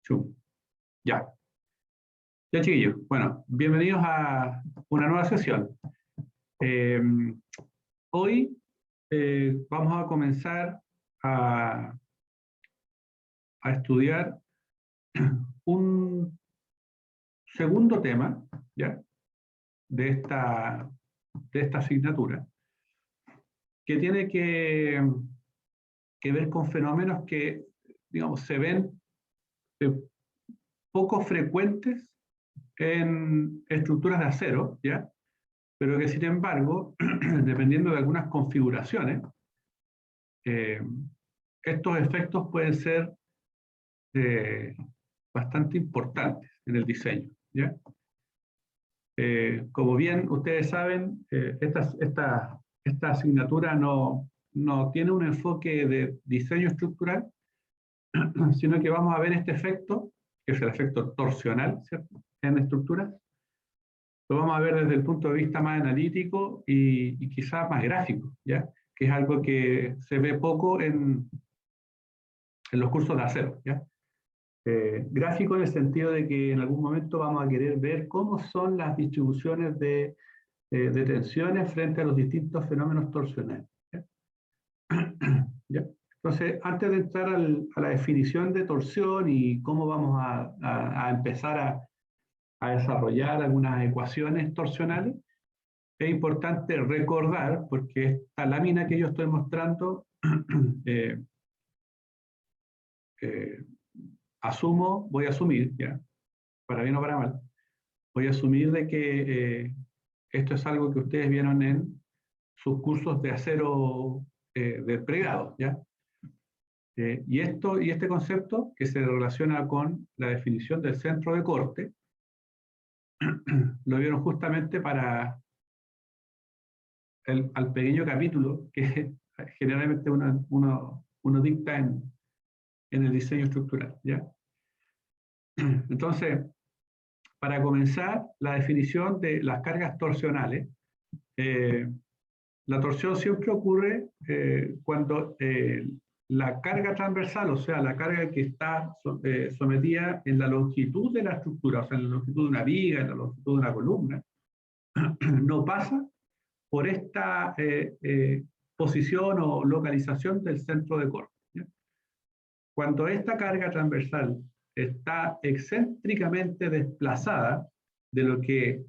Zoom. Ya. Ya, chiquillos. Bueno, bienvenidos a una nueva sesión. Eh, Hoy vamos a comenzar a estudiar un segundo tema, ¿ya? de esta asignatura, que tiene que ver con fenómenos que, digamos, se ven poco frecuentes en estructuras de acero, ¿ya? Pero que sin embargo, dependiendo de algunas configuraciones, estos efectos pueden ser bastante importantes en el diseño, ¿ya? Como bien ustedes saben, esta asignatura no tiene un enfoque de diseño estructural, sino que vamos a ver este efecto, que es el efecto torsional, ¿cierto?, en estructuras. Lo vamos a ver desde el punto de vista más analítico y quizás más gráfico, ¿ya? Que es algo que se ve poco en los cursos de acero, ¿ya? Gráfico en el sentido de que en algún momento vamos a querer ver cómo son las distribuciones de tensiones frente a los distintos fenómenos torsionales, ¿ya? ¿Ya? Entonces, antes de entrar a la definición de torsión y cómo vamos a empezar a desarrollar algunas ecuaciones torsionales, es importante recordar, porque esta lámina que yo estoy mostrando, voy a asumir, ¿ya?, para bien o para mal, voy a asumir de que esto es algo que ustedes vieron en sus cursos de acero de pregrado, ¿ya? Y este concepto, que se relaciona con la definición del centro de corte, lo vieron justamente para al pequeño capítulo que generalmente uno dicta en el diseño estructural, ¿ya? Entonces, para comenzar, la definición de las cargas torsionales. La torsión siempre ocurre cuando la carga transversal, o sea, la carga que está sometida en la longitud de la estructura, o sea, en la longitud de una viga, en la longitud de una columna, no pasa por esta posición o localización del centro de corte, ¿ya? Cuando esta carga transversal está excéntricamente desplazada de lo que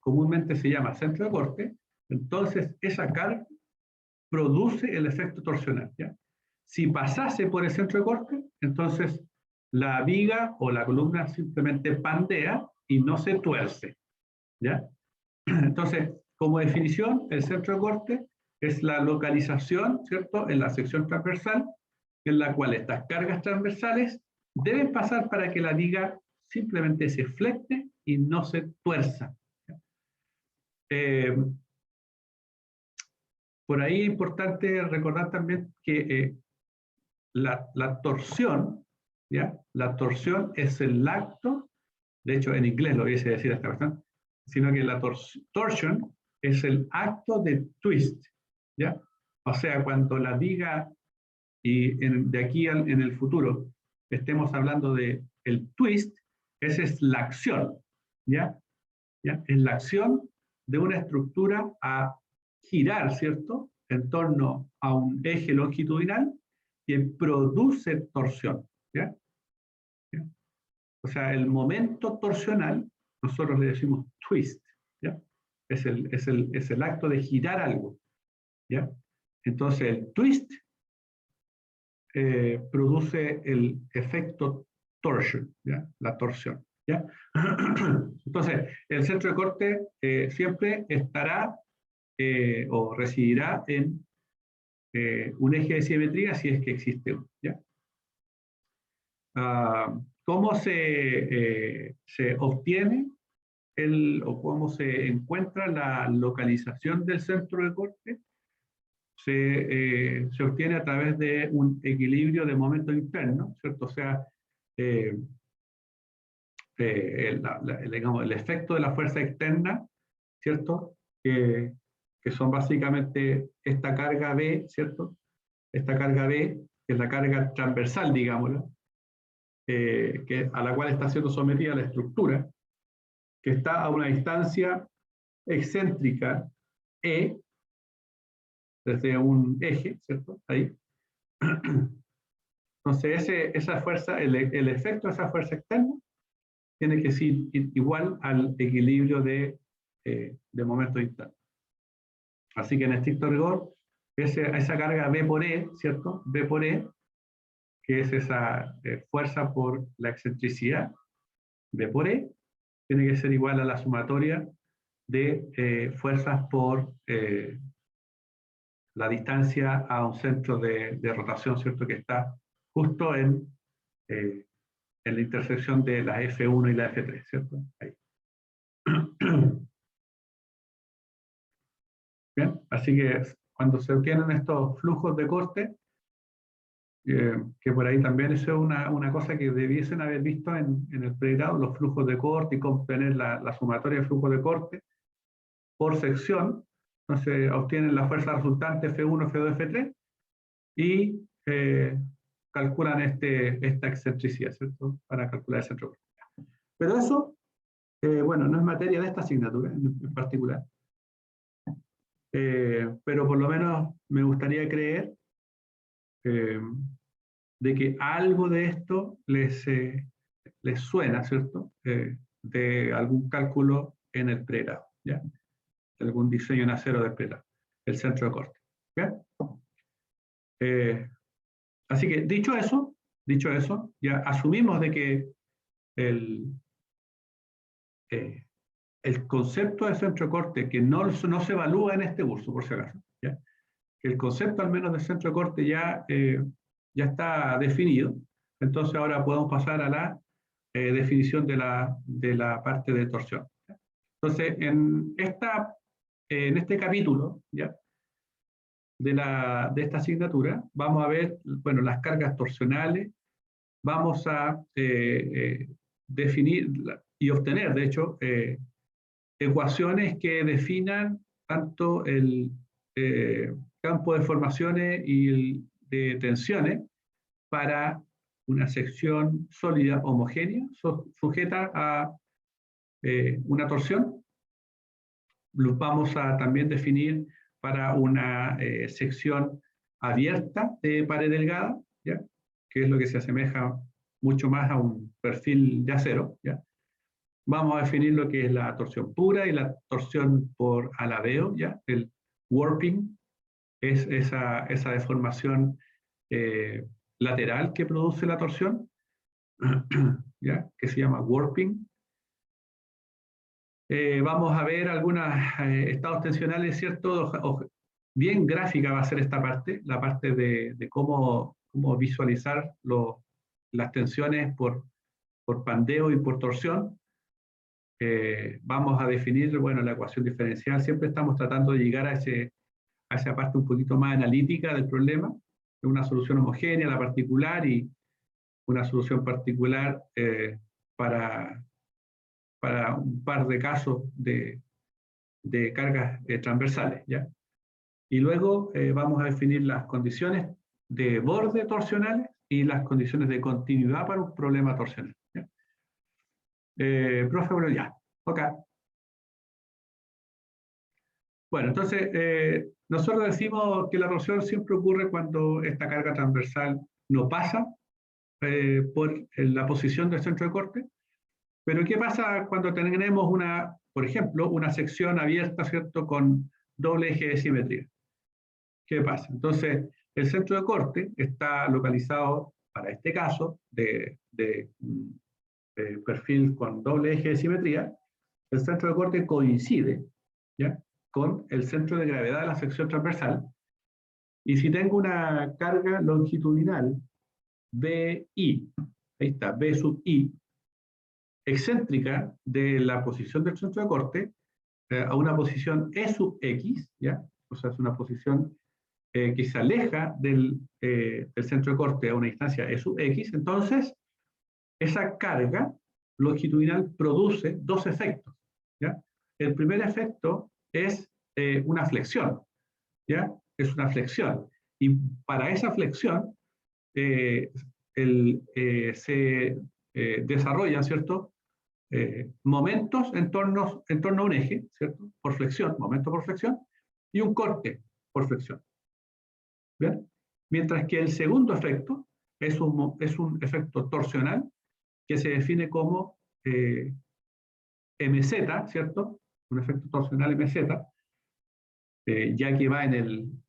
comúnmente se llama centro de corte, entonces esa carga produce el efecto torsional, ¿ya? Si pasase por el centro de corte, entonces la viga o la columna simplemente pandea y no se tuerce, ¿ya? Entonces, como definición, el centro de corte es la localización, ¿cierto?, en la sección transversal, en la cual estas cargas transversales deben pasar para que la viga simplemente se flecte y no se tuerza. Por ahí es importante recordar también que la torsión, ¿ya? La torsión es el acto, de hecho en inglés lo hubiese decir esta cuestión, sino que la torsion es el acto de twist, ¿ya? O sea, cuando la viga, y de aquí en el futuro estemos hablando de el twist, esa es la acción, ¿ya? ¿Ya? Es la acción de una estructura a girar, ¿cierto?, en torno a un eje longitudinal que produce torsión, ¿ya? ¿Ya? O sea, el momento torsional, nosotros le decimos twist, ¿ya? Es el acto de girar algo, ¿ya? Entonces el twist produce el efecto torsion, ¿ya? La torsión, ¿ya? Entonces, el centro de corte siempre estará o residirá en un eje de simetría si es que existe uno, ¿ya? ¿Cómo se obtiene o cómo se encuentra la localización del centro de corte? Se obtiene a través de un equilibrio de momento interno, ¿cierto? O sea, digamos, el efecto de la fuerza externa, ¿cierto? Que son básicamente esta carga B, ¿cierto? Esta carga B, que es la carga transversal, digámoslo, a la cual está siendo sometida la estructura, que está a una distancia excéntrica E, desde un eje, ¿cierto? Ahí. Entonces, esa fuerza, el efecto de esa fuerza externa tiene que ser igual al equilibrio de momento interno. Así que en estricto rigor, esa carga B por E, ¿cierto? B por E, que es esa fuerza por la excentricidad, B por E, tiene que ser igual a la sumatoria de fuerzas por la distancia a un centro de rotación, ¿cierto? Que está justo en la intersección de la F1 y la F3, ¿cierto? Ahí. Bien, así que cuando se obtienen estos flujos de corte, que por ahí también eso es una cosa que debiesen haber visto en el pregrado, los flujos de corte y cómo obtener la sumatoria de flujos de corte por sección. Entonces obtienen la fuerza resultante F1, F2, F3 y calculan esta excentricidad, ¿cierto? Para calcular el centro de corte. Pero eso, bueno, no es materia de esta asignatura en particular. Pero por lo menos me gustaría creer de que algo de esto les suena, ¿cierto? De algún cálculo en el pregrado, ¿ya? De algún diseño en acero del pregrado, el centro de corte. ¿Bien? Así que dicho eso, ya asumimos de que el concepto de centro de corte, que no se evalúa en este curso, por si acaso, ¿ya? Que el concepto al menos de centro de corte ya está definido. Entonces ahora podemos pasar a la definición de la parte de torsión. Entonces, en este capítulo, ¿ya? de esta asignatura, vamos a ver, bueno, las cargas torsionales, vamos a definir y obtener, de hecho, ecuaciones que definan tanto el campo de formaciones y de tensiones para una sección sólida homogénea sujeta a una torsión. Los vamos a también definir para una sección abierta de pared delgada, ¿ya? Que es lo que se asemeja mucho más a un perfil de acero, ¿ya? Vamos a definir lo que es la torsión pura y la torsión por alabeo, ¿ya? El warping es esa deformación lateral que produce la torsión, ¿ya? Que se llama warping. Vamos a ver algunos estados tensionales, ¿cierto? Bien gráfica va a ser esta parte, la parte de cómo visualizar las tensiones por pandeo y por torsión. Vamos a definir, bueno, la ecuación diferencial. Siempre estamos tratando de llegar a esa parte un poquito más analítica del problema, de una solución homogénea, la particular, y una solución particular para un par de casos de cargas transversales, ¿ya? Y luego vamos a definir las condiciones de borde torsionales y las condiciones de continuidad para un problema torsional, ¿ya? Profe, bueno, ya. Ok. Bueno, entonces, nosotros decimos que la torsión siempre ocurre cuando esta carga transversal no pasa por la posición del centro de corte. Pero ¿qué pasa cuando tenemos por ejemplo, una sección abierta, ¿cierto?, con doble eje de simetría? ¿Qué pasa? Entonces, el centro de corte está localizado, para este caso, de perfil con doble eje de simetría. El centro de corte coincide, ¿ya?, con el centro de gravedad de la sección transversal. Y si tengo una carga longitudinal BI, ahí está, B sub I, excéntrica de la posición del centro de corte a una posición E sub X, ¿ya? O sea, es una posición que se aleja del centro de corte a una distancia E sub X. Entonces, esa carga longitudinal produce dos efectos, ¿ya? El primer efecto es una flexión, ¿ya? Es una flexión. Y para esa flexión se desarrollan, ¿cierto? Momentos en torno a un eje, ¿cierto? Por flexión, momento por flexión, y un corte por flexión. ¿Bien? Mientras que el segundo efecto es un efecto torsional que se define como MZ, ¿cierto? Un efecto torsional MZ, ya que va en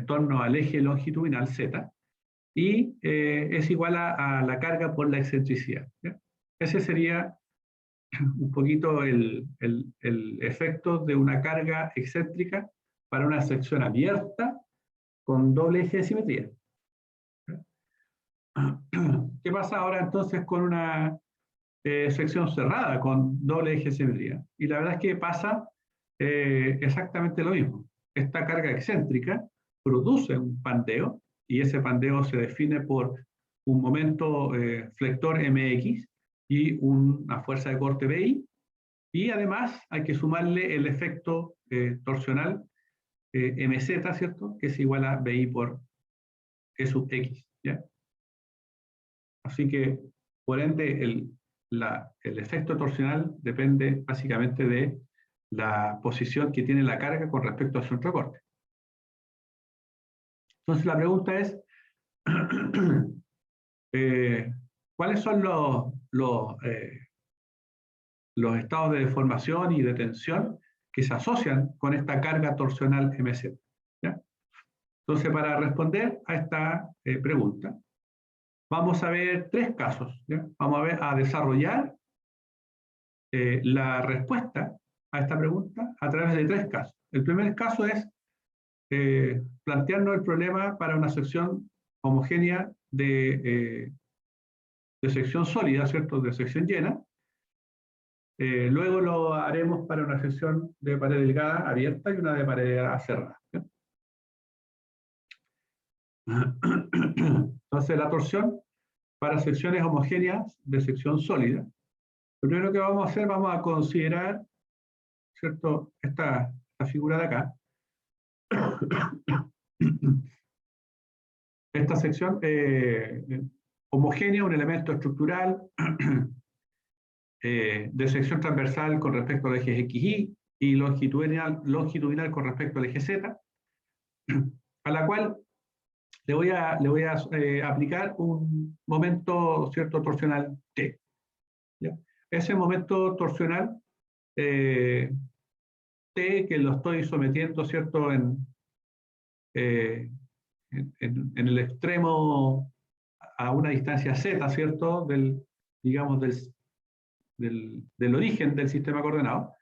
torno al eje longitudinal Z, y es igual a la carga por la excentricidad. ¿Ya? Ese sería un poquito el efecto de una carga excéntrica para una sección abierta con doble eje de simetría. ¿Qué pasa ahora entonces con una sección cerrada con doble eje de simetría? Y la verdad es que pasa exactamente lo mismo. Esta carga excéntrica produce un pandeo, y ese pandeo se define por un momento flector mx y una fuerza de corte bi, y además hay que sumarle el efecto torsional mz, ¿cierto? Que es igual a bi por e sub x, ¿ya? Así que, por ende, el efecto torsional depende básicamente de la posición que tiene la carga con respecto a su centro de corte. Entonces la pregunta es, ¿cuáles son los estados de deformación y de tensión que se asocian con esta carga torsional MZ? ¿Ya? Entonces, para responder a esta pregunta, vamos a ver tres casos. ¿Ya? Vamos a desarrollar la respuesta a esta pregunta a través de tres casos. El primer caso es plantearnos el problema para una sección homogénea de sección sólida, ¿cierto? De sección llena. Luego lo haremos para una sección de pared delgada abierta y una de pared delgada cerrada. ¿Sí? Entonces, la torsión para secciones homogéneas de sección sólida. Lo primero que vamos a hacer, vamos a considerar, ¿cierto? Esta figura de acá. Esta sección homogénea, un elemento estructural de sección transversal con respecto al eje XY y longitudinal con respecto al eje Z, a la cual le voy a aplicar un momento, ¿cierto?, torsional T. ¿Ya? Ese momento torsional T, que lo estoy sometiendo, ¿cierto?, en el extremo a una distancia Z, ¿cierto?, digamos, del origen del sistema coordenado,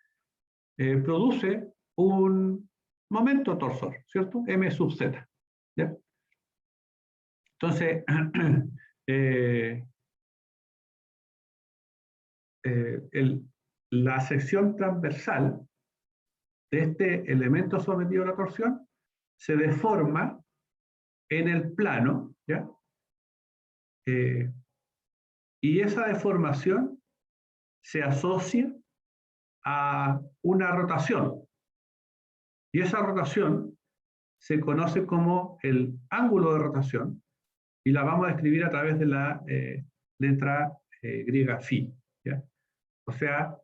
produce un momento torsor, ¿cierto?, M sub Z. ¿Ya? Entonces, la sección transversal de este elemento sometido a la torsión se deforma en el plano, ¿ya? Y esa deformación se asocia a una rotación. Y esa rotación se conoce como el ángulo de rotación, y la vamos a escribir a través de la letra griega phi. ¿Ya? O sea,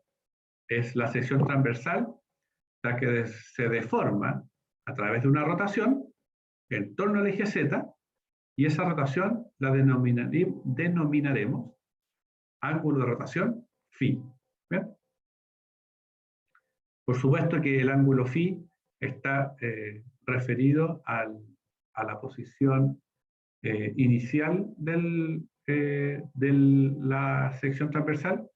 es la sección transversal la que se deforma a través de una rotación en torno al eje Z, y esa rotación la denominaremos ángulo de rotación phi. ¿Bien? Por supuesto que el ángulo phi está referido a la posición inicial de la sección transversal,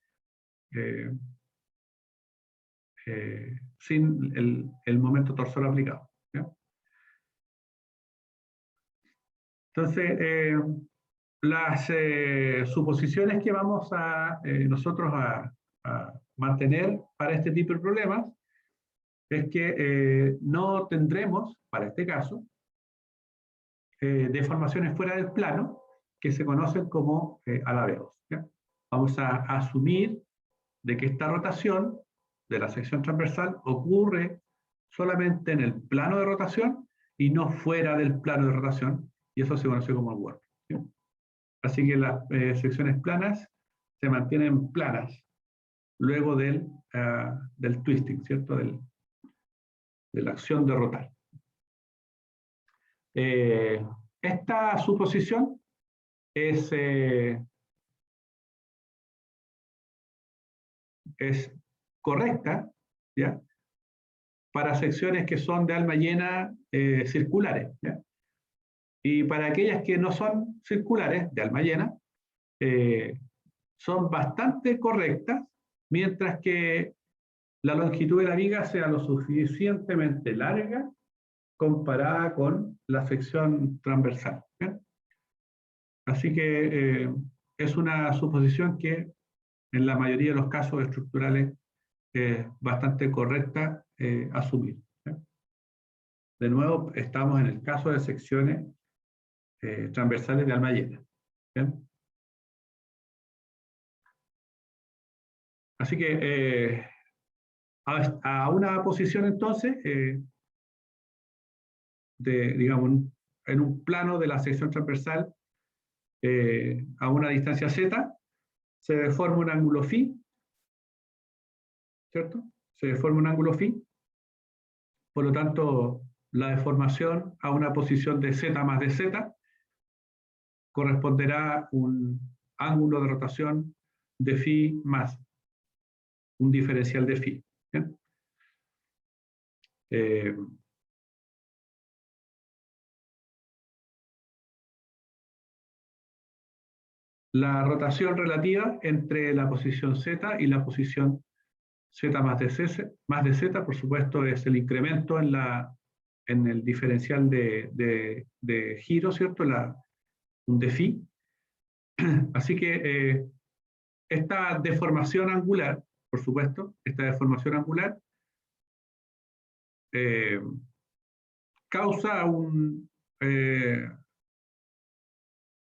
sin el momento torsor aplicado. ¿Ya? Entonces, las suposiciones que vamos a nosotros a mantener para este tipo de problemas es que no tendremos, para este caso, deformaciones fuera del plano que se conocen como alabeos. ¿Ya? Vamos a asumir de que esta rotación de la sección transversal ocurre solamente en el plano de rotación y no fuera del plano de rotación, y eso se conoce como el warp. ¿Sí? Así que las secciones planas se mantienen planas luego del twisting, ¿cierto? De la acción de rotar. Esta suposición es correcta, ¿ya? Para secciones que son de alma llena circulares, ¿ya? Y para aquellas que no son circulares, de alma llena, son bastante correctas, mientras que la longitud de la viga sea lo suficientemente larga comparada con la sección transversal, ¿ya? Así que es una suposición que en la mayoría de los casos estructurales es bastante correcta asumir, ¿ya? De nuevo, estamos en el caso de secciones transversales de alma llena, ¿ya? Así que a una posición entonces, digamos, en un plano de la sección transversal a una distancia z, se deforma un ángulo phi, ¿cierto? Se deforma un ángulo phi, por lo tanto, la deformación a una posición de z más de z corresponderá a un ángulo de rotación de phi más un diferencial de phi, ¿bien? La rotación relativa entre la posición z y la posición z más de z, por supuesto, es el incremento en el diferencial de giro, ¿cierto? Un de phi. Así que esta deformación angular, por supuesto, esta deformación angular causa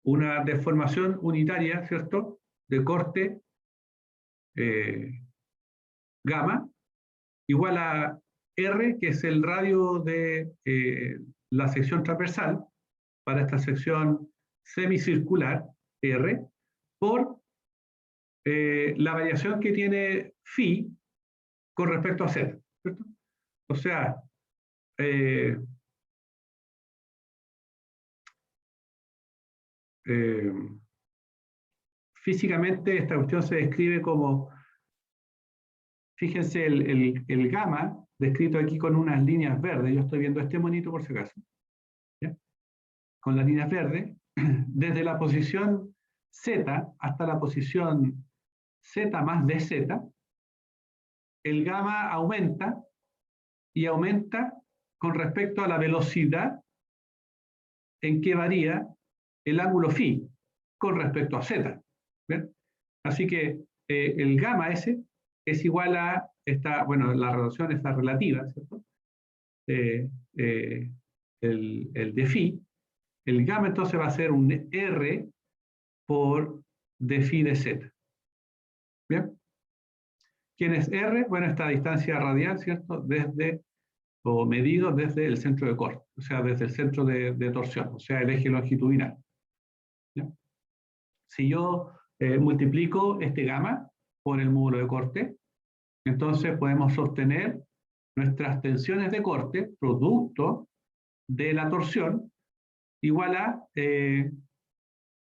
una deformación unitaria, ¿cierto?, de corte gamma, igual a R, que es el radio de la sección transversal, para esta sección semicircular, R, por la variación que tiene phi con respecto a Z, ¿cierto? O sea, físicamente esta cuestión se describe como, fíjense, el gamma, descrito aquí con unas líneas verdes. Yo estoy viendo este monito por si acaso, ¿ya? Con las líneas verdes, desde la posición Z hasta la posición Z más dz, el gamma aumenta y aumenta con respecto a la velocidad en que varía el ángulo phi con respecto a z. ¿Ven? Así que el gamma S es igual a esta, bueno, la relación está relativa, ¿cierto? El de phi. El gamma entonces va a ser un R por de phi de z. ¿Bien? ¿Quién es R? Bueno, esta distancia radial, ¿cierto? O medido desde el centro de corte, o sea, desde el centro de torsión, o sea, el eje longitudinal, ¿ya? Si yo multiplico este gamma por el módulo de corte, entonces podemos sostener nuestras tensiones de corte, producto de la torsión, igual a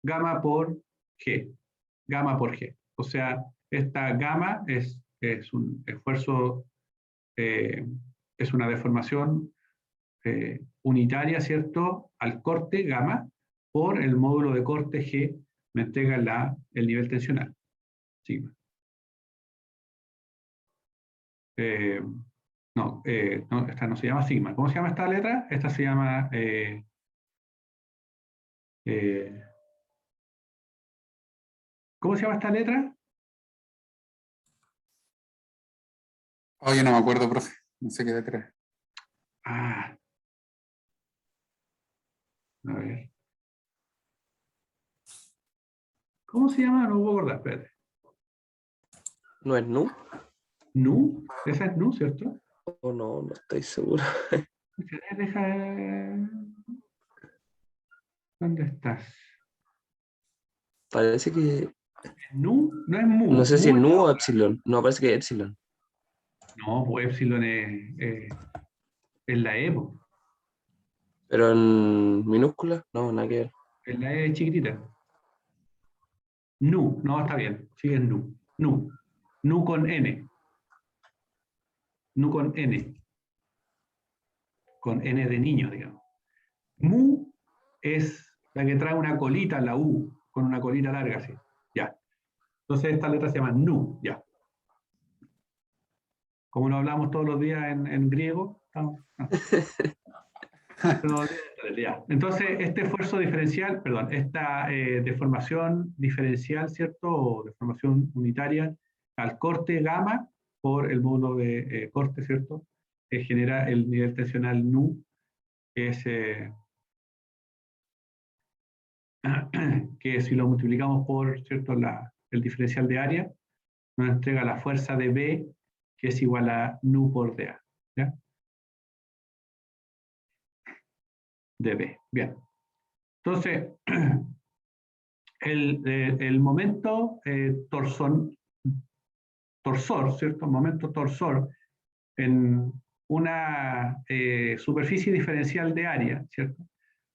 gamma por G, gamma por G. O sea, esta gamma es un esfuerzo, es una deformación unitaria, ¿cierto?, al corte gamma por el módulo de corte G me entrega el nivel tensional, sigma. No, esta no se llama sigma. ¿Cómo se llama esta letra? Esta se llama ¿cómo se llama esta letra? Oh, yo no me acuerdo, profe. No sé qué letra es. Ah. A ver. ¿Cómo se llama? No puedo acordar, espérate. ¿No es nu? ¿Nu? Esa es Nu, ¿cierto? O no, no estoy seguro. Deja... ¿Dónde estás? Parece que. Nu no es mu. No sé si es Mu es nu la o otra. epsilon. No, parece que es epsilon. No, pues epsilon es la E, po. Pero en minúscula, no, nada que ver. Es la E chiquitita. Nu, no, está bien. Sí, es nu. Nu. Nu con N. Nu con N. Con N de niño, digamos. Mu es la que trae una colita en la U, con una colita larga así. Ya. Entonces esta letra se llama nu, ya. Como lo hablamos todos los días en griego, ya. Entonces, este esfuerzo diferencial, perdón, esta deformación diferencial, ¿cierto? O deformación unitaria al corte gamma por el módulo de corte, ¿cierto? Genera el nivel tensional nu, que es que si lo multiplicamos por, ¿cierto? El diferencial de área, nos entrega la fuerza de B, que es igual a nu por dA. ¿Ya? De B. Bien. Entonces, el momento torsor, ¿cierto? Momento torsor en una superficie diferencial de área, ¿cierto?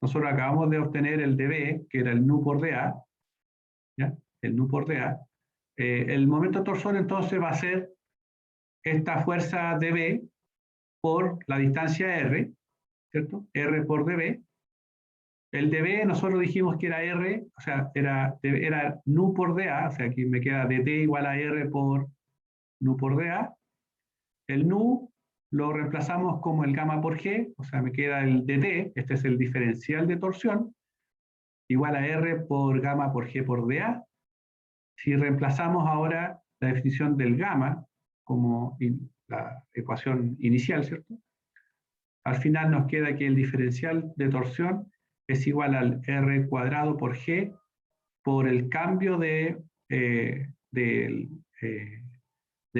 Nosotros acabamos de obtener el dB, que era el nu por dA, ¿ya? El nu por dA. El momento torsor entonces va a ser esta fuerza dB por la distancia r, ¿cierto? R por dB. El dB nosotros dijimos que era R, o sea, era nu por dA, o sea, aquí me queda dt igual a R por nu por dA. El nu lo reemplazamos como el gamma por G, o sea, me queda el dt, este es el diferencial de torsión, igual a R por gamma por G por dA. Si reemplazamos ahora la definición del gamma como la ecuación inicial, ¿cierto? Al final nos queda que el diferencial de torsión es igual al R cuadrado por G por el cambio del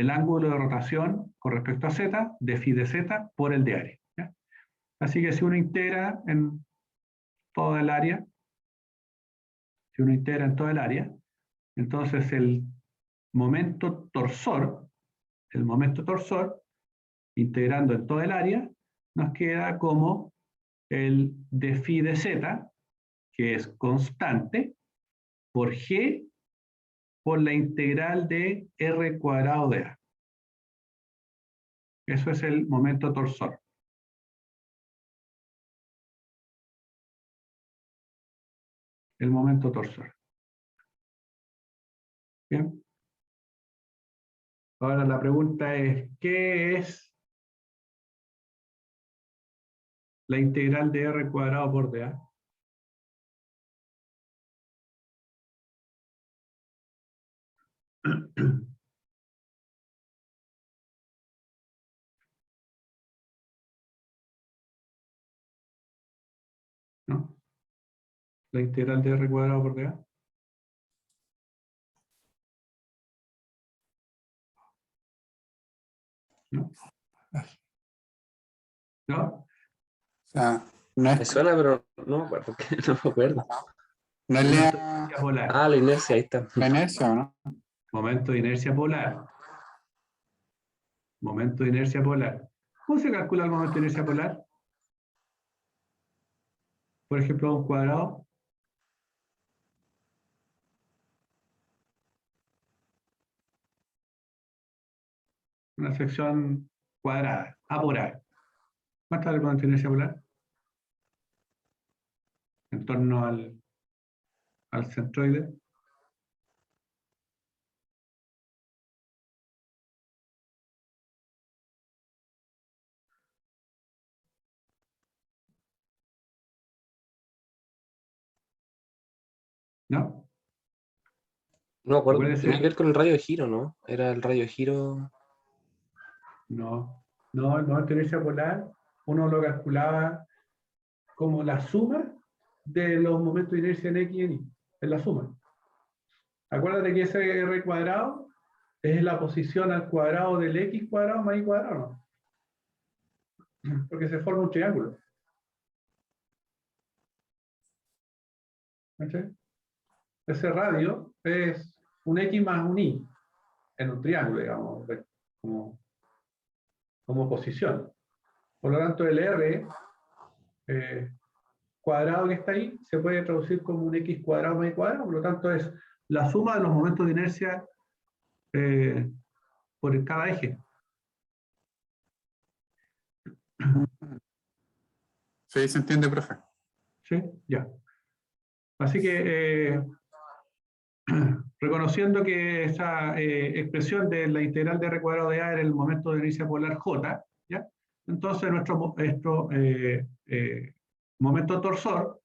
ángulo de rotación con respecto a Z, de phi de Z, por el de área. ¿Ya? Así que si uno integra en toda el área, entonces el momento torsor, integrando en todo el área, nos queda como el de phi de Z, que es constante, por G por la integral de R cuadrado de A. Eso es el momento torsor. El momento torsor. Bien. Ahora la pregunta es, ¿qué es la integral de R cuadrado por dA? ¿No? La integral de R cuadrado por dA. ¿No? ¿No? O sea, no Me es, suena, pero no me acuerdo. No me acuerdo. no es Momento de inercia polar. Ah, la inercia, ahí está. la inercia, ¿o no? Momento de inercia polar. Momento de inercia polar. ¿Cómo se calcula el momento de inercia polar? Por ejemplo, un cuadrado. Una sección cuadrada, A por A. ¿Cuánto es el momento de inercia polar? En torno al centroide. ¿No? No me acuerdo. Tenía que Acuérdense, ver con el radio de giro, ¿no? Era el radio de giro. no. No, el momento de inercia polar, uno lo calculaba como la suma de los momentos de inercia en X y en Y. Es la suma. Acuérdate que ese R cuadrado es la posición al cuadrado del X cuadrado más Y cuadrado, ¿no? Porque se forma un triángulo. ¿Sí? ese radio es un X más un Y en un triángulo, digamos, como, como posición. Por lo tanto, el R cuadrado que está ahí se puede traducir como un X cuadrado más Y cuadrado, por lo tanto es la suma de los momentos de inercia por cada eje. Sí, se entiende, profe. ¿Sí? Ya. Así que reconociendo que esa expresión de la integral de R cuadrado de A era el momento de inercia polar J, ¿ya? Entonces nuestro momento torsor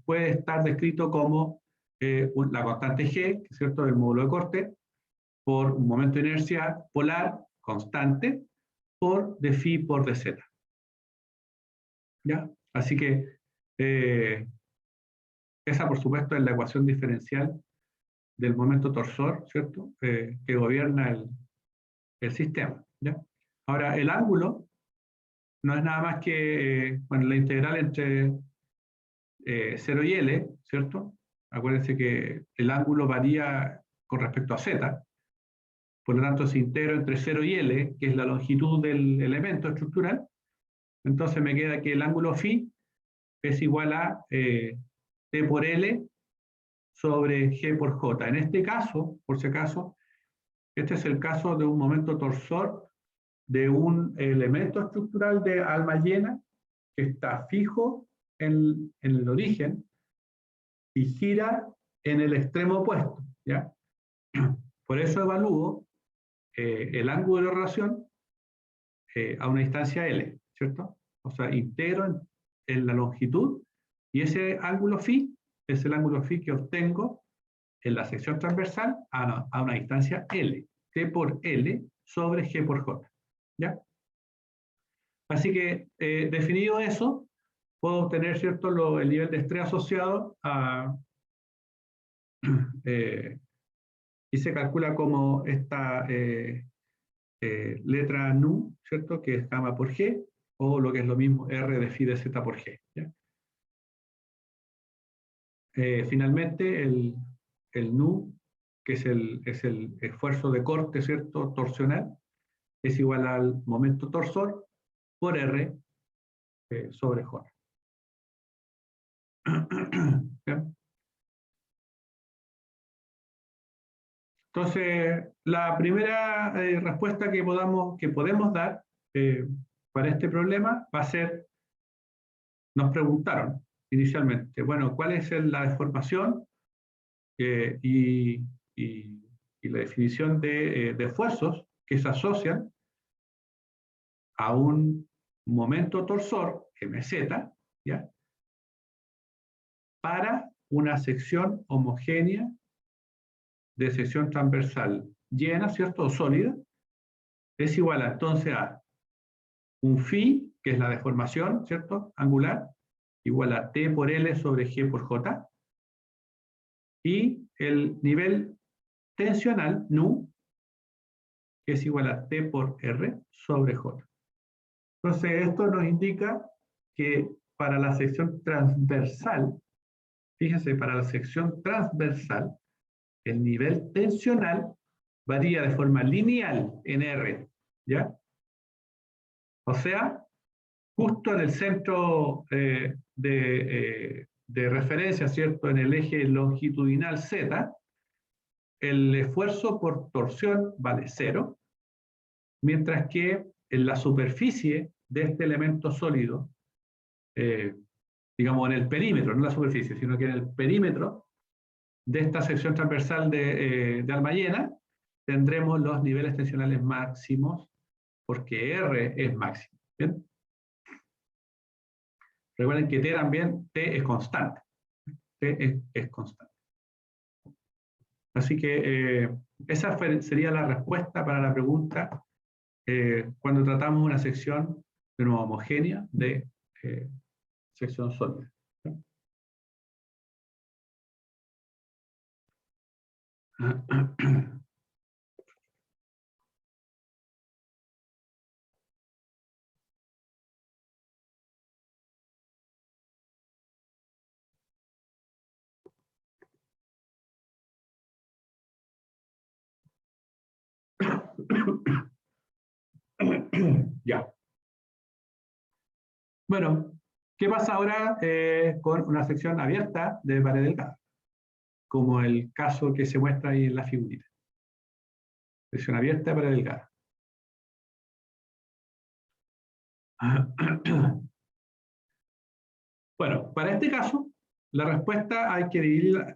puede estar descrito como la constante G, ¿cierto?, del módulo de corte, por un momento de inercia polar constante, por de phi por de z. ¿Ya? Así que esa, por supuesto, es la ecuación diferencial del momento torsor, ¿cierto?, que gobierna el sistema. ¿Ya? Ahora, el ángulo no es nada más que bueno, la integral entre 0 y L, ¿cierto? Acuérdense que el ángulo varía con respecto a z, por lo tanto, si integro entre 0 y L, que es la longitud del elemento estructural, entonces me queda que el ángulo phi es igual a T por L sobre G por J. En este caso, por si acaso, este es el caso de un momento torsor de un elemento estructural de alma llena que está fijo en el origen y gira en el extremo opuesto, ¿ya? Por eso evalúo el ángulo de relación a una distancia L, ¿cierto? O sea, integro en la longitud y ese ángulo phi es el ángulo phi que obtengo en la sección transversal a una distancia L, T por L sobre G por J, ¿ya? Así que, definido eso, puedo obtener, ¿cierto?, el nivel de estrés asociado a, y se calcula como esta letra nu, ¿cierto?, que es gamma por G, o lo que es lo mismo, R de phi de z por G. ¿Ya? Finalmente, el nu, que es el esfuerzo de corte, ¿cierto?, torsional, es igual al momento torsor por R sobre J. ¿Ya? Entonces, la primera respuesta que podemos dar para este problema va a ser, nos preguntaron inicialmente, bueno, ¿cuál es la deformación y la definición de esfuerzos que se asocian a un momento torsor, MZ, ¿ya?, para una sección homogénea de sección transversal llena, ¿cierto?, o sólida, es igual a, entonces, a un phi, que es la deformación, ¿cierto?, angular, igual a T por L sobre G por J, y el nivel tensional, nu, que es igual a T por R sobre J. Entonces, esto nos indica que para la sección transversal, fíjense, para la sección transversal, el nivel tensional varía de forma lineal en R, ¿ya? O sea, justo en el centro de referencia, ¿cierto?, en el eje longitudinal Z, el esfuerzo por torsión vale 0, mientras que en la superficie de este elemento sólido, digamos en el perímetro, no en la superficie, sino que en el perímetro de esta sección transversal de alma llena, tendremos los niveles tensionales máximos, porque R es máximo. ¿Bien? Recuerden que T también, T es constante. T es constante. Así que esa sería la respuesta para la pregunta cuando tratamos una sección de nuevo homogénea de sección sólida. Ya. Bueno, ¿qué pasa ahora con una sección abierta de pared delgada? Como el caso que se muestra ahí en la figurita. Sección abierta de pared delgada. Bueno, para este caso, la respuesta hay que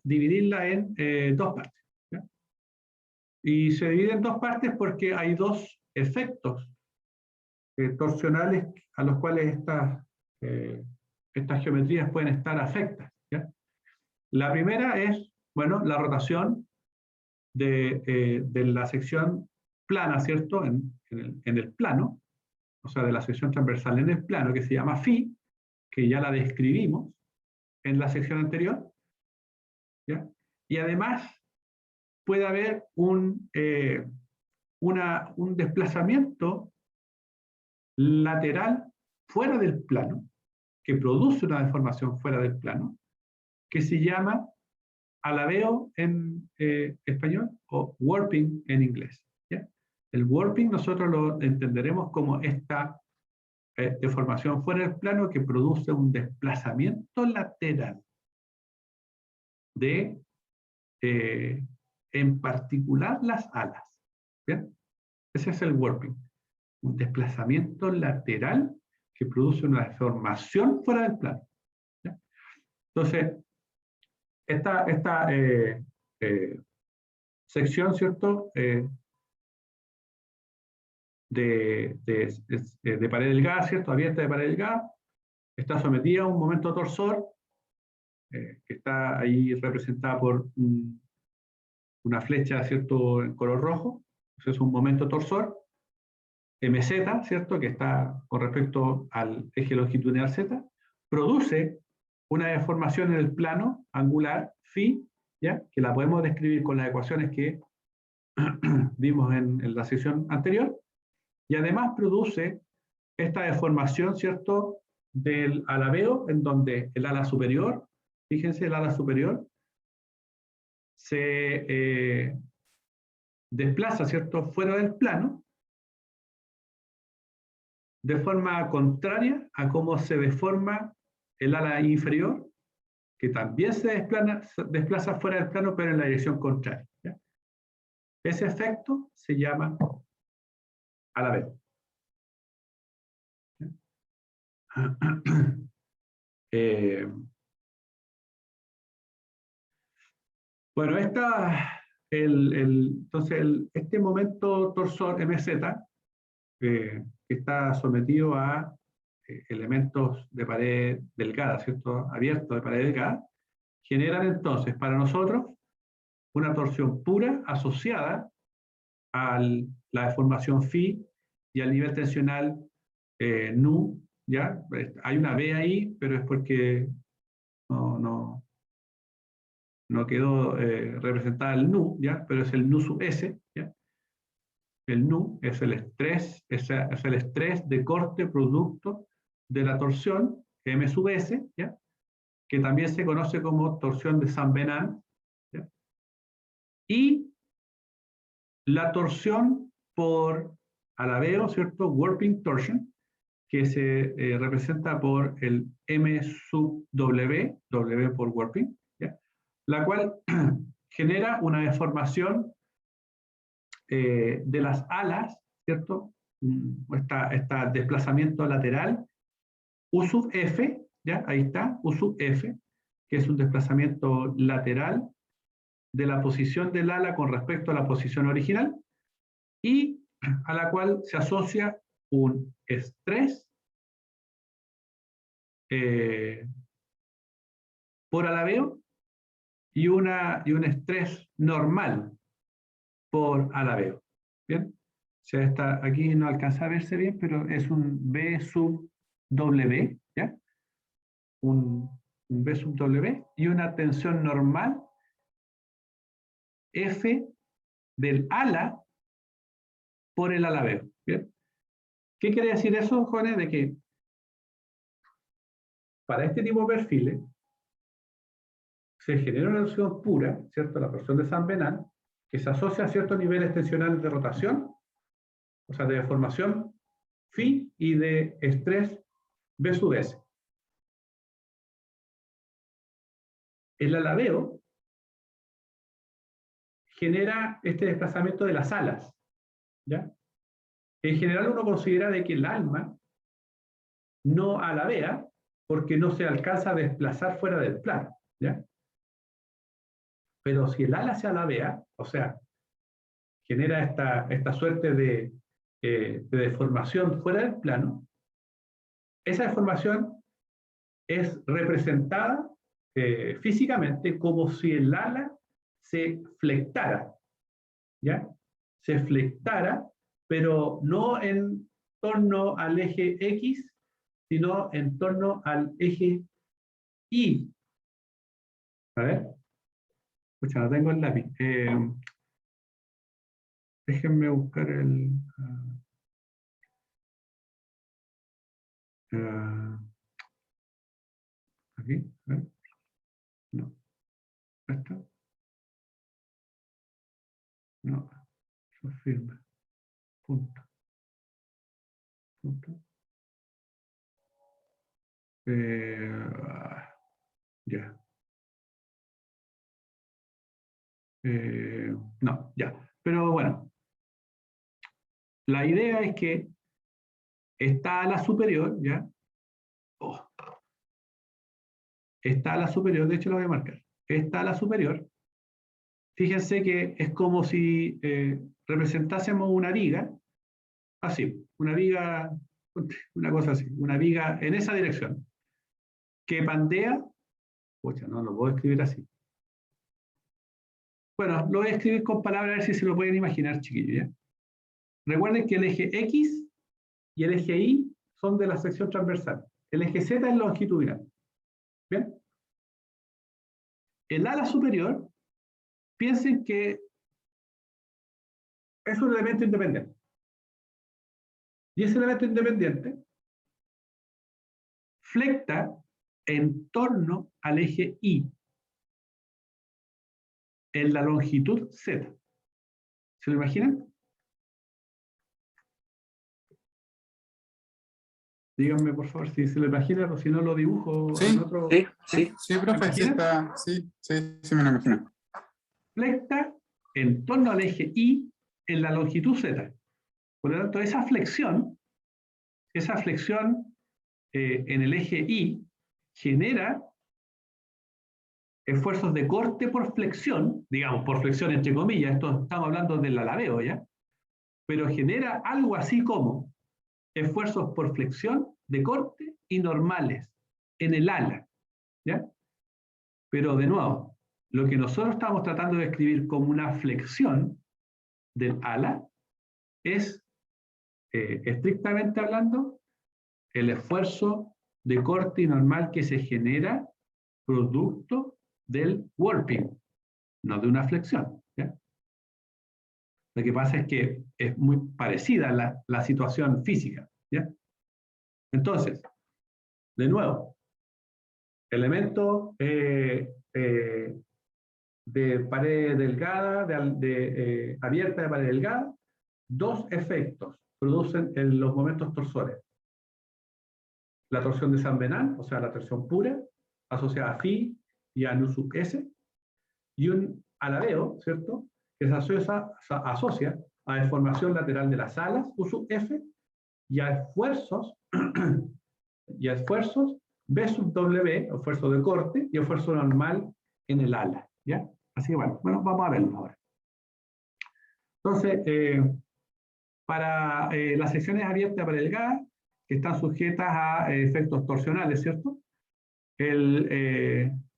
dividirla en dos partes. ¿Ya? Y se divide en dos partes porque hay dos efectos torsionales a los cuales estas geometrías pueden estar afectas. ¿Ya? La primera es, bueno, la rotación de la sección plana, ¿cierto? En el plano, o sea, de la sección transversal en el plano, que se llama phi, que ya la describimos en la sección anterior. ¿Ya? Y además puede haber un desplazamiento lateral fuera del plano, que produce una deformación fuera del plano, que se llama alabeo en español o warping en inglés. ¿Ya? El warping nosotros lo entenderemos como esta deformación fuera del plano que produce un desplazamiento lateral de, en particular, las alas. ¿Bien? Ese es el warping, un desplazamiento lateral que produce una deformación fuera del plano. ¿Ya? Entonces, esta sección, ¿cierto? De pared delgada, ¿cierto? Abierta de pared delgada, está sometida a un momento torsor, que está ahí representada por una flecha, ¿cierto? En color rojo. Eso es un momento torsor. MZ, ¿cierto? Que está con respecto al eje longitudinal Z, produce una deformación en el plano angular phi, ¿ya? Que la podemos describir con las ecuaciones que vimos en la sección anterior, y además produce esta deformación, ¿cierto? Del alabeo, en donde el ala superior, fíjense, el ala superior se desplaza, ¿cierto? Fuera del plano, de forma contraria a cómo se deforma el ala inferior, que también se desplaza fuera del plano, pero en la dirección contraria. ¿Ya? Ese efecto se llama alabeo. Bueno, entonces este momento torsor MZ, que está sometido a elementos de pared delgada, ¿cierto? Abiertos de pared delgada, generan entonces para nosotros una torsión pura asociada a la deformación phi y al nivel tensional nu, ¿ya? Hay una B ahí, pero es porque no quedó representada el nu, ¿ya? Pero es el nu sub S, ¿ya? El nu es el estrés, es el estrés de corte producto de la torsión M sub S, ¿ya? Que también se conoce como torsión de San Benan, ¿ya? Y la torsión por alabeo, ¿cierto? Warping torsion, que se representa por el M sub W, W por warping, ¿ya? La cual genera una deformación de las alas, ¿cierto? Este desplazamiento lateral, U sub F, ¿ya? Ahí está, U sub F, que es un desplazamiento lateral de la posición del ala con respecto a la posición original, y a la cual se asocia un estrés por alabeo y un estrés normal por alabeo. ¿Bien? O sea, aquí no alcanza a verse bien, pero es un B sub W, ¿ya? Un B sub W y una tensión normal F del ala por el alabeo. ¿Bien? ¿Qué quiere decir eso, jóvenes? De que para este tipo de perfiles se genera una torsión pura, ¿cierto? La torsión de San Benan, que se asocia a ciertos niveles tensionales de rotación, o sea, de deformación phi y de estrés B sub S. El alabeo genera este desplazamiento de las alas, ¿ya? En general uno considera de que el alma no alabea porque no se alcanza a desplazar fuera del plano, ¿ya? Pero si el ala se alabea, o sea, genera esta suerte de deformación fuera del plano, esa deformación es representada físicamente como si el ala se flectara, ¿ya? Se flectara, pero no en torno al eje X, sino en torno al eje Y. A ver. Escucha, no tengo el lápiz. Déjenme buscar el... aquí, a ver. No. ¿Esto? No. Eso firma. Punto. Punto. Ya. No, ya. Pero bueno, la idea es que esta ala superior, ¿ya? Oh. Esta ala superior, de hecho lo voy a marcar. Esta ala superior, fíjense que es como si representásemos una viga, así, una viga, una cosa así, una viga en esa dirección, que pandea, pucha, no lo puedo escribir así. Bueno, lo voy a escribir con palabras a ver si se lo pueden imaginar, chiquillos, ¿ya? Recuerden que el eje X y el eje Y son de la sección transversal. El eje Z es longitudinal. ¿Bien? El ala superior, piensen que es un elemento independiente. Y ese elemento independiente flecta en torno al eje Y, en la longitud Z. ¿Se lo imaginan? Díganme, por favor, si se lo imaginan o si no lo dibujo Sí, en otro... sí, profe, sí está, sí me lo imagino. Flecta en torno al eje Y en la longitud Z. Por lo tanto, esa flexión en el eje Y genera esfuerzos de corte por flexión, digamos, por flexión entre comillas, esto estamos hablando del alabeo, ¿ya? Pero genera algo así como esfuerzos por flexión de corte y normales en el ala, ¿ya? Pero de nuevo, lo que nosotros estamos tratando de escribir como una flexión del ala es, estrictamente hablando, el esfuerzo de corte y normal que se genera producto del warping, no de una flexión, ¿ya? Lo que pasa es que es muy parecida la situación física, ¿ya? Entonces, de nuevo, elemento de pared delgada, abierta de pared delgada, dos efectos producen en los momentos torsores. La torsión de San Venant, o sea, la torsión pura, asociada a phi y a nu sub s, y un alabeo, ¿cierto?, que se asocia a deformación lateral de las alas, u sub f, y a esfuerzos, B sub W, esfuerzo de corte, y esfuerzo normal en el ala, ¿ya? Así que bueno, vamos a verlo ahora. Entonces, para las secciones abiertas para delgadas, que están sujetas a efectos torsionales, ¿cierto?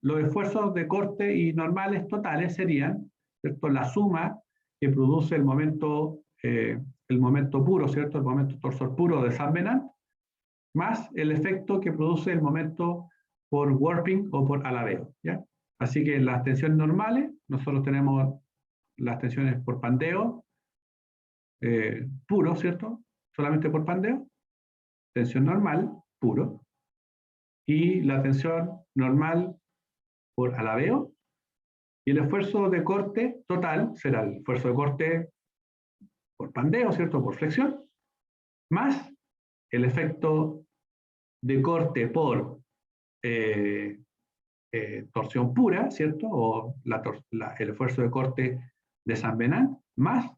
Los esfuerzos de corte y normales totales serían, ¿cierto?, la suma que produce el momento puro, ¿cierto?, el momento torsor puro de San Venant, más el efecto que produce el momento por warping o por alabeo, ¿ya? Así que en las tensiones normales, nosotros tenemos las tensiones por pandeo, puro, ¿cierto?, solamente por pandeo, tensión normal, puro, y la tensión normal por alabeo, y el esfuerzo de corte total será el esfuerzo de corte por pandeo, ¿cierto?, por flexión, más el efecto de corte por torsión pura, ¿cierto? O el esfuerzo de corte de San Venant, más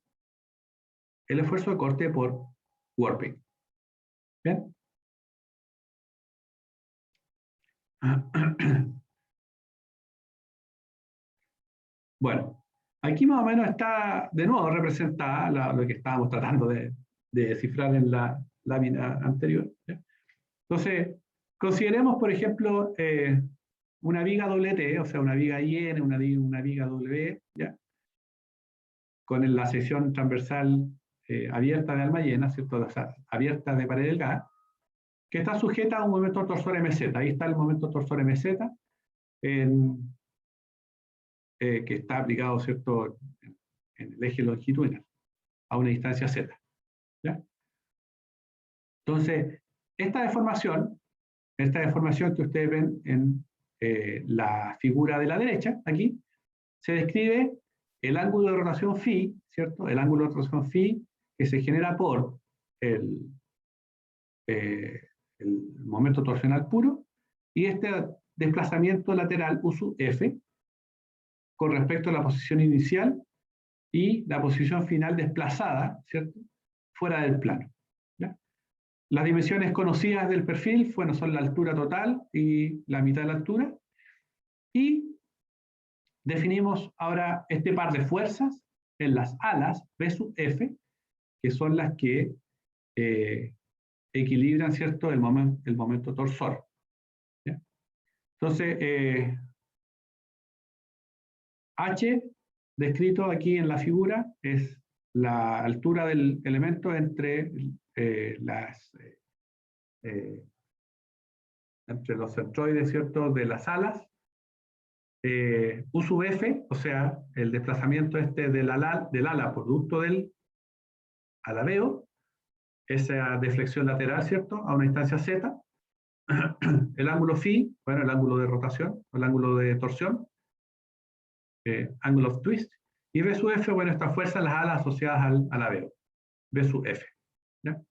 el esfuerzo de corte por warping. ¿Bien? Bueno, aquí más o menos está de nuevo representada lo que estábamos tratando de descifrar en la lámina anterior. ¿Ya? Entonces, consideremos, por ejemplo, una viga WT, o sea, una viga IN, una viga W, ¿ya? Con la sección transversal abierta de alma llena, ¿cierto? O sea, abierta de pared delgada, que está sujeta a un momento torsor MZ. Ahí está el momento torsor MZ, que está aplicado, ¿cierto?, en el eje longitudinal, a una distancia Z. ¿Ya? Entonces, esta deformación que ustedes ven en la figura de la derecha, aquí, se describe el ángulo de rotación phi, ¿cierto? El ángulo de rotación phi que se genera por el momento torsional puro y este desplazamiento lateral U sub F con respecto a la posición inicial y la posición final desplazada, ¿cierto?, fuera del plano. ¿Ya? Las dimensiones conocidas del perfil son la altura total y la mitad de la altura. Y definimos ahora este par de fuerzas en las alas B sub F, que son las que equilibran, ¿cierto?, el momento torsor. ¿Ya? Entonces, H, descrito aquí en la figura, es la altura del elemento entre los centroides, ¿cierto?, de las alas. U sub F, o sea, el desplazamiento del ala producto del alabeo, esa deflexión lateral, ¿cierto?, a una distancia Z. El ángulo phi, bueno, el ángulo de rotación, el ángulo de torsión, angle of twist, y B sub F, bueno, esta fuerza en las alas asociadas al alabeo, B sub F. ¿Ya?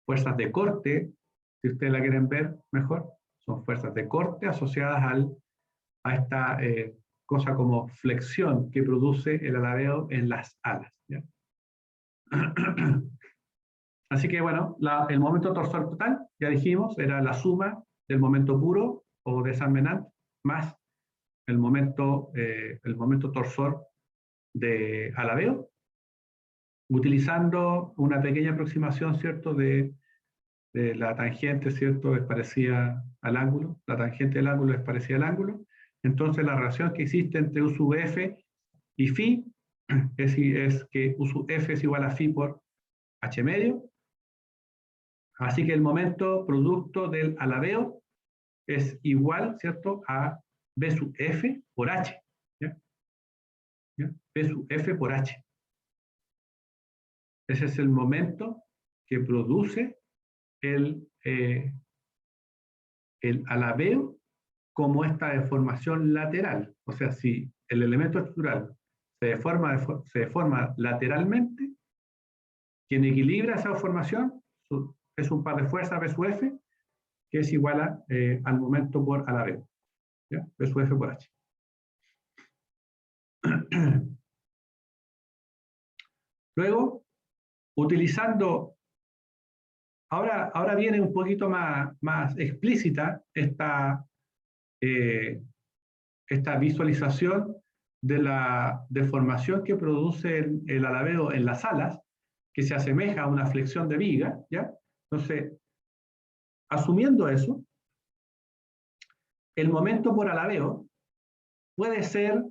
Fuerzas de corte, si ustedes la quieren ver mejor, son fuerzas de corte asociadas a esta cosa como flexión que produce el alabeo en las alas. ¿Ya? Así que bueno, el momento torsor total, ya dijimos, era la suma del momento puro o de San Venant más el momento torsor de alabeo, utilizando una pequeña aproximación, ¿cierto?, de la tangente, ¿cierto?, es parecida al ángulo, la tangente del ángulo es parecida al ángulo. Entonces la relación que existe entre U sub F y phi es que U sub F es igual a phi por H medio. Así que el momento producto del alabeo es igual, ¿cierto?, a B sub F por H. ¿Ya? ¿Ya? B sub F por H. Ese es el momento que produce el alabeo como esta deformación lateral. O sea, si el elemento estructural se deforma lateralmente, quien equilibra esa deformación es un par de fuerzas B sub F, que es igual al momento por alabeo. ¿Ya? B sub F por H. Luego, utilizando, ahora viene un poquito más explícita esta visualización de la deformación que produce el alabeo en las alas, que se asemeja a una flexión de viga, ¿ya? Entonces, asumiendo eso, el momento por alabeo puede ser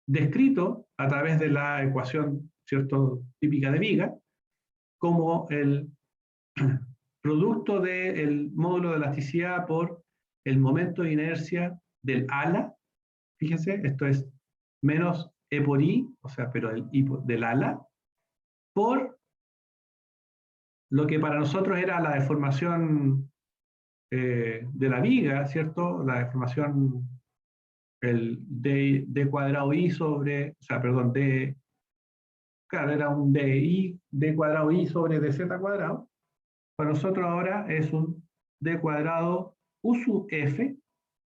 descrito a través de la ecuación, ¿cierto?, típica de viga, como el producto del módulo de elasticidad por el momento de inercia del ala. Fíjense, esto es menos E por I, o sea, pero el I del ala, por lo que para nosotros era la deformación de la viga, ¿cierto? La deformación, el D cuadrado I sobre, o sea, perdón, D claro, era un d cuadrado i sobre dz cuadrado. Para nosotros ahora es un d cuadrado u sub f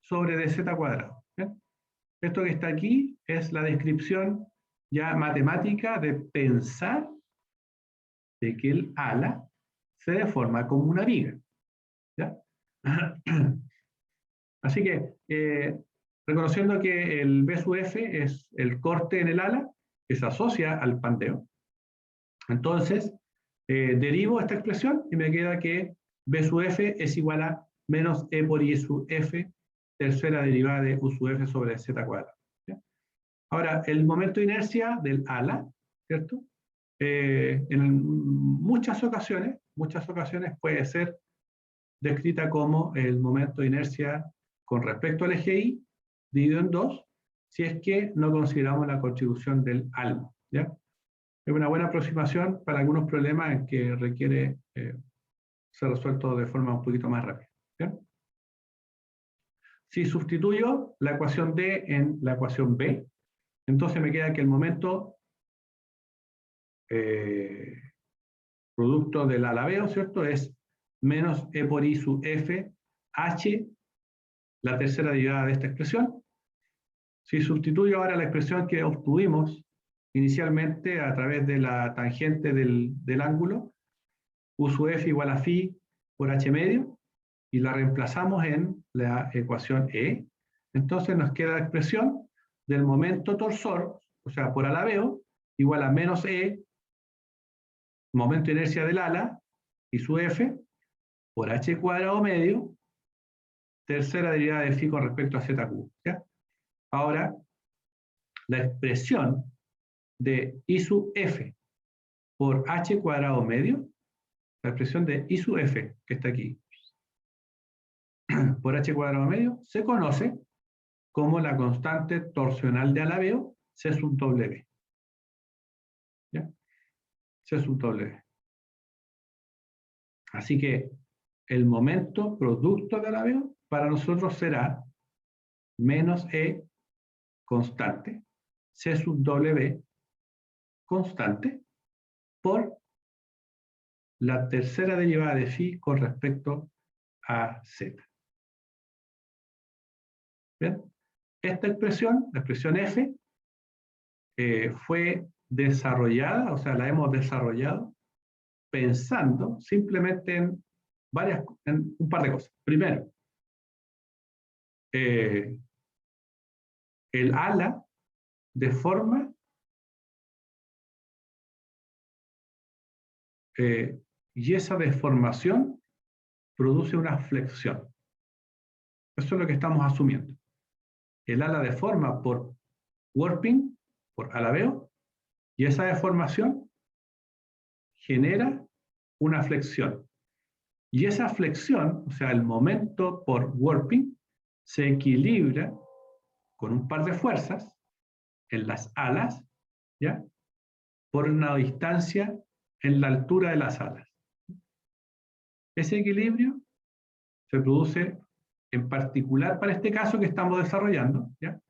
sobre dz cuadrado. ¿Bien? Esto que está aquí es la descripción ya matemática de pensar de que el ala se deforma como una viga. ¿Ya? Así que, reconociendo que el B sub F es el corte en el ala que se asocia al panteo, entonces derivo esta expresión y me queda que B sub F es igual a menos E por I sub F, tercera derivada de U sub F sobre Z cuadrado. ¿Ya? Ahora, el momento de inercia del ala, ¿cierto? En muchas ocasiones puede ser descrita como el momento de inercia con respecto al eje Y dividido en 2, si es que no consideramos la contribución del alma. ¿Ya? Es una buena aproximación para algunos problemas en que requiere ser resuelto de forma un poquito más rápida. ¿Ya? Si sustituyo la ecuación D en la ecuación B, entonces me queda que el momento producto del alabeo, ¿cierto? Es menos E por I sub F H, la tercera derivada de esta expresión. Si sustituyo ahora la expresión que obtuvimos inicialmente a través de la tangente del ángulo, U sub F igual a phi por H medio, y la reemplazamos en la ecuación E, entonces nos queda la expresión del momento torsor, o sea, por alabeo, igual a menos E, momento de inercia del ala, y su F, por H cuadrado medio, tercera derivada de phi con respecto a ZQ. ¿Ya? Ahora, la expresión de I sub F por H cuadrado medio, la expresión de I sub F, que está aquí, por H cuadrado medio, se conoce como la constante torsional de alabeo, C sub W. ¿Ya? C sub W. Así que el momento producto de alabeo para nosotros será menos E constante, C sub W constante, por la tercera derivada de phi con respecto a Z. ¿Bien? Esta expresión, la expresión F, fue desarrollada, o sea, la hemos desarrollado pensando simplemente en un par de cosas. Primero, el ala deforma y esa deformación produce una flexión. Eso es lo que estamos asumiendo. El ala deforma por warping, por alabeo, y esa deformación genera una flexión. Y esa flexión, o sea, el momento por warping, se equilibra con un par de fuerzas en las alas, ¿ya? Por una distancia en la altura de las alas. Ese equilibrio se produce en particular para este caso que estamos desarrollando, ¿ya?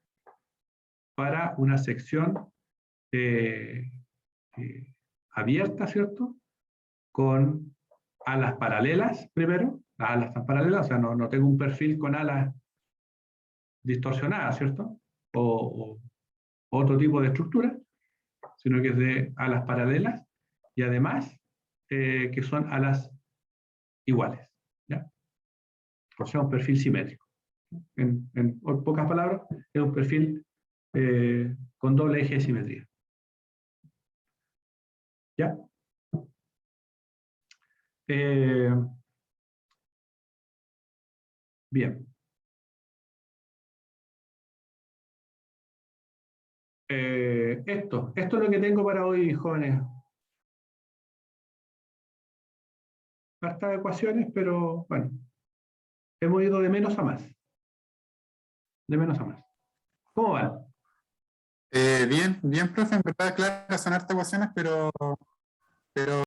Para una sección abierta, ¿cierto? Con alas paralelas primero, las alas están paralelas, o sea, no tengo un perfil con alas distorsionadas, ¿cierto? O otro tipo de estructura, sino que es de alas paralelas y además que son alas iguales, ¿ya? O sea, un perfil simétrico. En pocas palabras, es un perfil con doble eje de simetría. ¿Ya? Bien. Esto es lo que tengo para hoy, jóvenes. Hartas ecuaciones, pero bueno, hemos ido de menos a más. De menos a más. ¿Cómo van? Bien, bien, profe, en verdad, claro, son hartas ecuaciones, pero